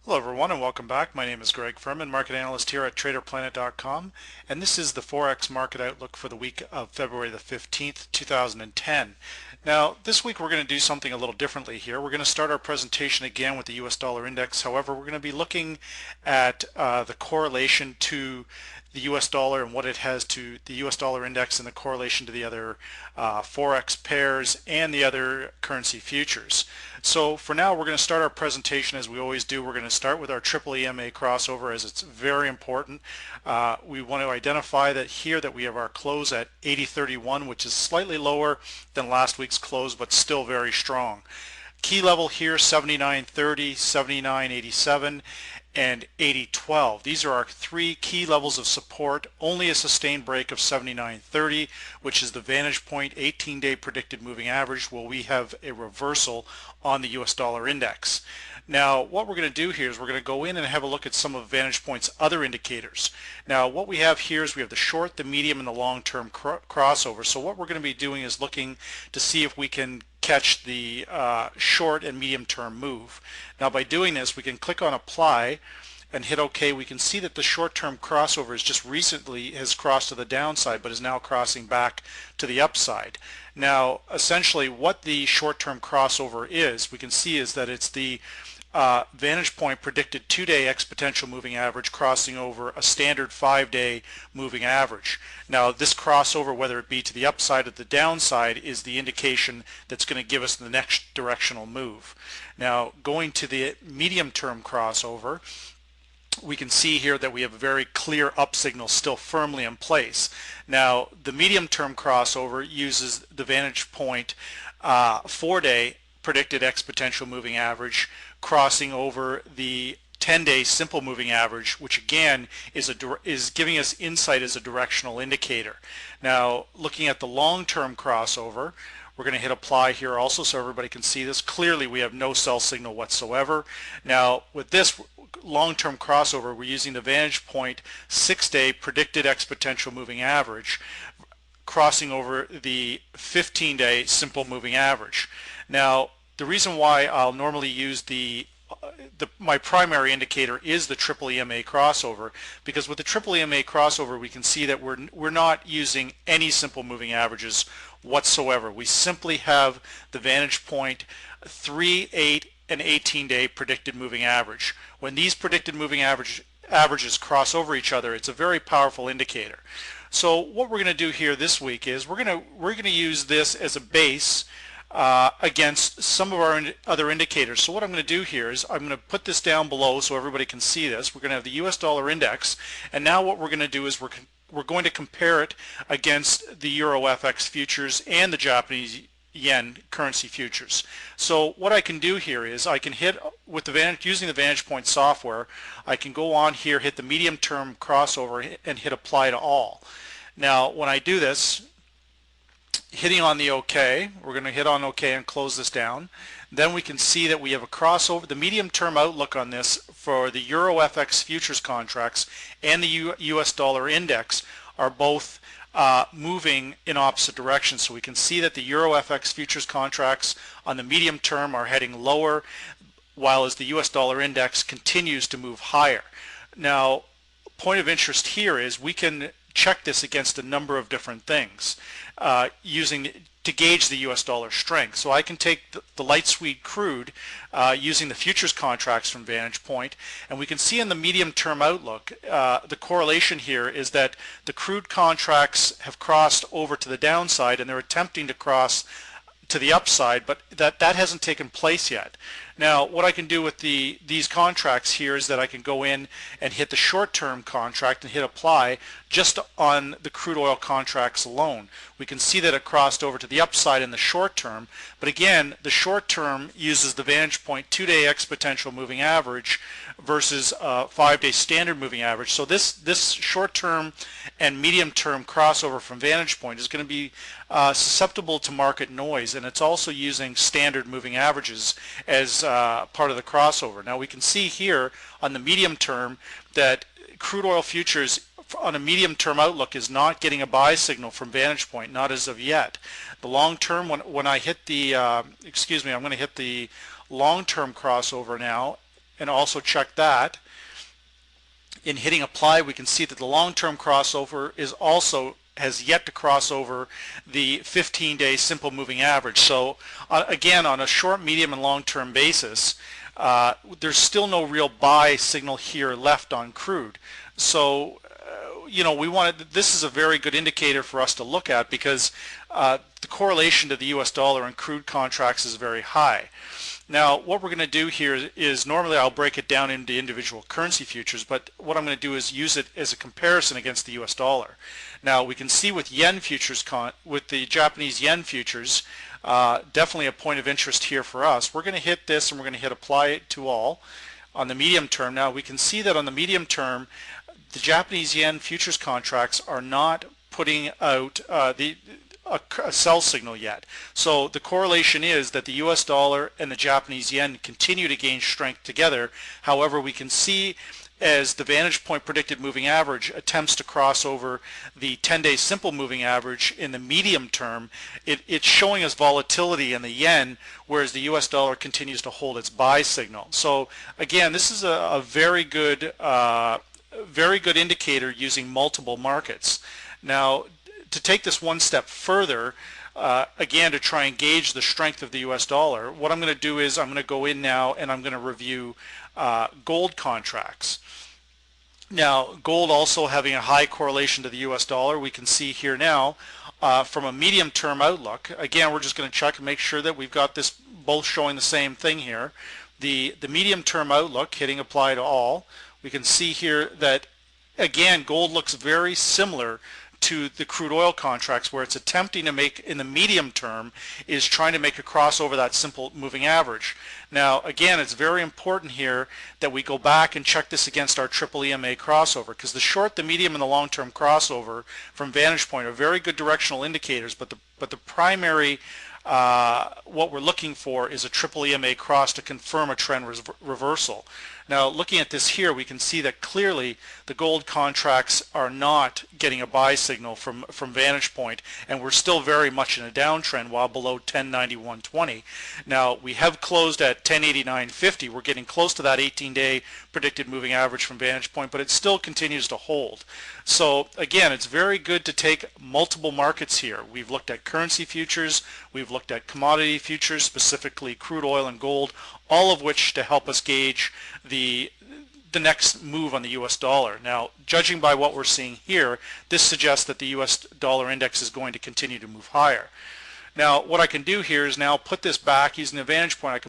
Hello everyone and welcome back. My name is Greg Furman, market analyst here at TraderPlanet.com, and this is the Forex market outlook for the week of February the 15th, 2010. Now this week we're going to do something a little differently here. We're going to start our presentation again with the US dollar index. However, we're going to be looking at the correlation to the US dollar and what it has to the US dollar index and the correlation to the other Forex pairs and the other currency futures. So for now, we're going to start our presentation as we always do. We're going to start with our triple EMA crossover, as it's very important. We want to identify that here that we have our close at 80.31, which is slightly lower than last week's close, but still very strong. Key level here, 79.30, 79.87, and 80.12. These are our three key levels of support. Only a sustained break of 79.30, which is the vantage point 18-day predicted moving average, will we have a reversal on the US dollar index. Now what we're going to do here is we're going to go in and have a look at some of Vantage Point's other indicators. Now what we have here is we have the short, the medium, and the long-term crossover. So what we're going to be doing is looking to see if we can catch the short and medium-term move. Now by doing this, we can click on apply and hit OK. We can see that the short-term crossover is just recently has crossed to the downside, but is now crossing back to the upside. Now essentially what the short-term crossover is, we can see is that it's the Vantage Point predicted 2-day exponential moving average crossing over a standard 5-day moving average. Now this crossover, whether it be to the upside or the downside, is the indication that's going to give us the next directional move. Now going to the medium-term crossover, we can see here that we have a very clear up signal still firmly in place. Now the medium-term crossover uses the Vantage Point 4-day predicted exponential moving average crossing over the 10-day simple moving average, which again is giving us insight as a directional indicator. Now looking at the long-term crossover, we're going to hit apply here also so everybody can see this. Clearly we have no sell signal whatsoever. Now with this long-term crossover, we're using the Vantage Point 6-day predicted exponential moving average crossing over the 15-day simple moving average. Now the reason why I'll normally use my primary indicator is the triple EMA crossover, because with the triple EMA crossover we can see that we're not using any simple moving averages whatsoever. We simply have the Vantage Point 3, 8, and 18-day predicted moving average. When these predicted moving averages cross over each other, it's a very powerful indicator. So what we're going to do here this week is we're going to use this as a base against some of our other indicators. So what I'm going to do here is I'm going to put this down below so everybody can see this. We're going to have the US dollar index, and now what we're going to do is we're going to compare it against the Euro FX futures and the Japanese yen currency futures. So what I can do here is I can hit with using the Vantage Point software, I can go on here, hit the medium term crossover, and hit apply to all. Now when I do this, hitting on the OK, we're going to hit on OK and close this down. Then we can see that we have a crossover. The medium-term outlook on this for the Euro FX futures contracts and the US dollar index are both moving in opposite directions. So we can see that the Euro FX futures contracts on the medium term are heading lower, while as the US dollar index continues to move higher. Now, point of interest here is we can check this against a number of different things to gauge the US dollar strength. So I can take the light sweet crude using the futures contracts from Vantage Point, and we can see in the medium term outlook the correlation here is that the crude contracts have crossed over to the downside and they're attempting to cross to the upside, but that hasn't taken place yet. Now what I can do with these contracts here is that I can go in and hit the short-term contract and hit apply just on the crude oil contracts alone. We can see that it crossed over to the upside in the short term, but again the short term uses the Vantage Point 2-day exponential moving average versus 5-day standard moving average. So this short-term and medium-term crossover from Vantage Point is going to be susceptible to market noise, and it's also using standard moving averages as part of the crossover. Now we can see here on the medium term that crude oil futures on a medium term outlook is not getting a buy signal from Vantage Point, not as of yet. The long term, when I hit the I'm going to hit the long term crossover now, and also check that. In hitting apply, we can see that the long-term crossover has yet to cross over the 15-day simple moving average. So again, on a short, medium, and long-term basis, there's still no real buy signal here left on crude. So this is a very good indicator for us to look at, because the correlation to the US dollar and crude contracts is very high. Now, what we're going to do here is, normally I'll break it down into individual currency futures, but what I'm going to do is use it as a comparison against the US dollar. Now, we can see with yen futures, with the Japanese yen futures, definitely a point of interest here for us. We're going to hit this and we're going to hit apply it to all on the medium term. Now, we can see that on the medium term, the Japanese yen futures contracts are not putting out a sell signal yet. So the correlation is that the US dollar and the Japanese yen continue to gain strength together. However, we can see as the Vantage Point predicted moving average attempts to cross over the 10-day simple moving average in the medium term, it's showing us volatility in the yen, whereas the US dollar continues to hold its buy signal. So again, this is a very good indicator using multiple markets. Now, to take this one step further, again, to try and gauge the strength of the US dollar, what I'm going to do is I'm going to go in now and I'm going to review gold contracts. Now, gold also having a high correlation to the US dollar. We can see here now from a medium-term outlook, again, we're just going to check and make sure that we've got this both showing the same thing here. The medium-term outlook, hitting apply to all, we can see here that, again, gold looks very similar to the crude oil contracts, where it's attempting to make, in the medium term, is trying to make a crossover that simple moving average. Now, again, it's very important here that we go back and check this against our triple EMA crossover, because the short, the medium, and the long-term crossover from Vantage Point are very good directional indicators, but the primary what we're looking for is a triple EMA cross to confirm a trend reversal. Now, looking at this here, we can see that clearly the gold contracts are not getting a buy signal from Vantage Point, and we're still very much in a downtrend while below 1091.20. Now, we have closed at 1089.50. We're getting close to that 18-day predicted moving average from Vantage Point, but it still continues to hold. So again, it's very good to take multiple markets here. We've looked at currency futures, we've looked at commodity futures, specifically crude oil and gold, all of which to help us gauge the next move on the US dollar. Now, judging by what we're seeing here, this suggests that the US dollar index is going to continue to move higher. Now, what I can do here is now put this back using the Vantage Point. I can